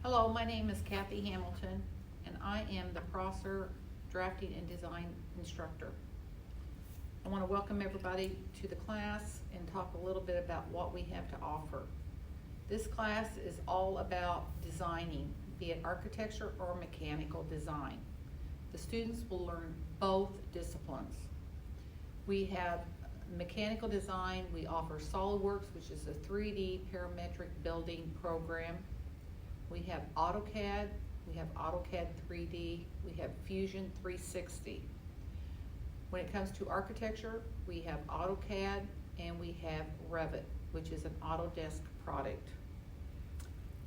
Hello, my name is Kathy Hamilton, and I am the Prosser Drafting and Design Instructor. I want to welcome everybody to the class and talk a little bit about what we have to offer. This class is all about designing, be it architecture or mechanical design. The students will learn both disciplines. We have mechanical design. We offer SolidWorks, which is a 3D parametric building program. We have AutoCAD, we have AutoCAD 3D, we have Fusion 360. When it comes to architecture, we have AutoCAD and we have Revit, which is an Autodesk product.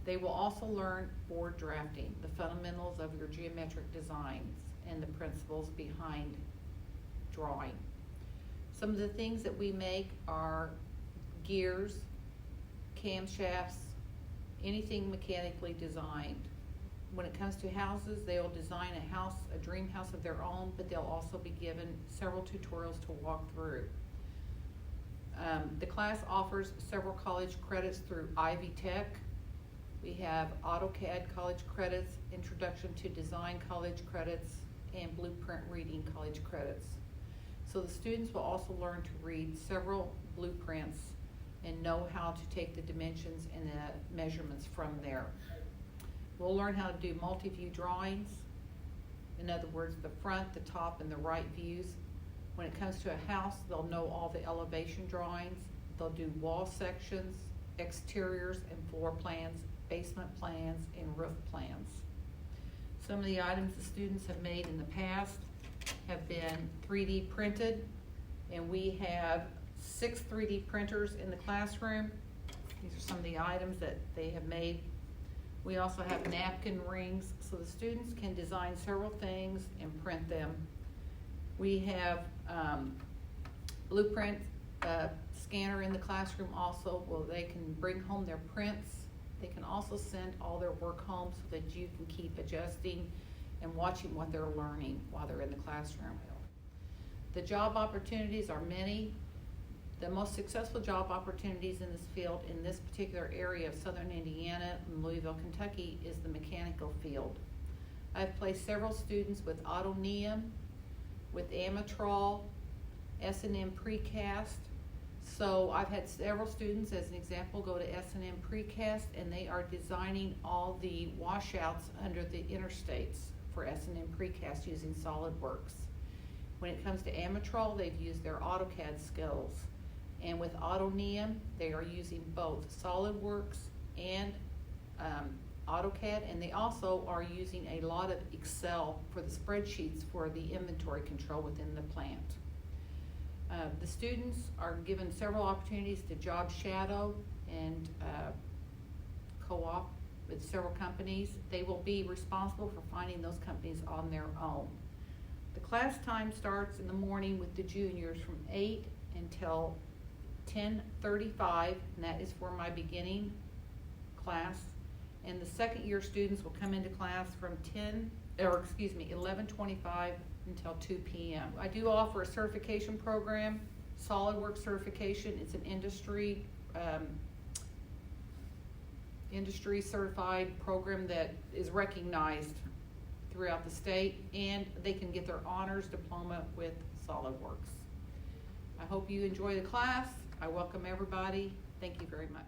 They will also learn board drafting, the fundamentals of your geometric designs and the principles behind drawing. Some of the things that we make are gears, camshafts, anything mechanically designed. When it comes to houses, they will design a house, a dream house of their own, but they'll also be given several tutorials to walk through. The class offers several college credits through Ivy Tech. We have AutoCAD college credits, Introduction to Design college credits, and Blueprint Reading college credits. So the students will also learn to read several blueprints and know how to take the dimensions and the measurements from there. We'll learn how to do multi-view drawings. In other words, the front, the top, and the right views. When it comes to a house, they'll know all the elevation drawings. They'll do wall sections, exteriors and floor plans, basement plans, and roof plans. Some of the items the students have made in the past have been 3D printed, and we have 6 3D printers in the classroom. These are some of the items that they have made. We also have napkin rings, so the students can design several things and print them. We have blueprint scanner in the classroom also, where they can bring home their prints. They can also send all their work home so that you can keep adjusting and watching what they're learning while they're in the classroom. The job opportunities are many. The most successful job opportunities in this field, in this particular area of southern Indiana and Louisville, Kentucky, is the mechanical field. I've placed several students with Autoneum, with Amatrol, S&M Precast. So I've had several students, as an example, go to S&M Precast, and they are designing all the washouts under the interstates for S&M Precast using SolidWorks. When it comes to Amatrol, they've used their AutoCAD skills. And with Autoneum, they are using both SolidWorks and AutoCAD, and they also are using a lot of Excel for the spreadsheets for the inventory control within the plant. The students are given several opportunities to job shadow and co-op with several companies. They will be responsible for finding those companies on their own. The class time starts in the morning with the juniors from 8 until 10:35, and that is for my beginning class. And the second year students will come into class from 11:25 until 2 p.m. I do offer a certification program, SolidWorks certification. It's an industry certified program that is recognized throughout the state, and they can get their honors diploma with SolidWorks. I hope you enjoy the class. I welcome everybody. Thank you very much.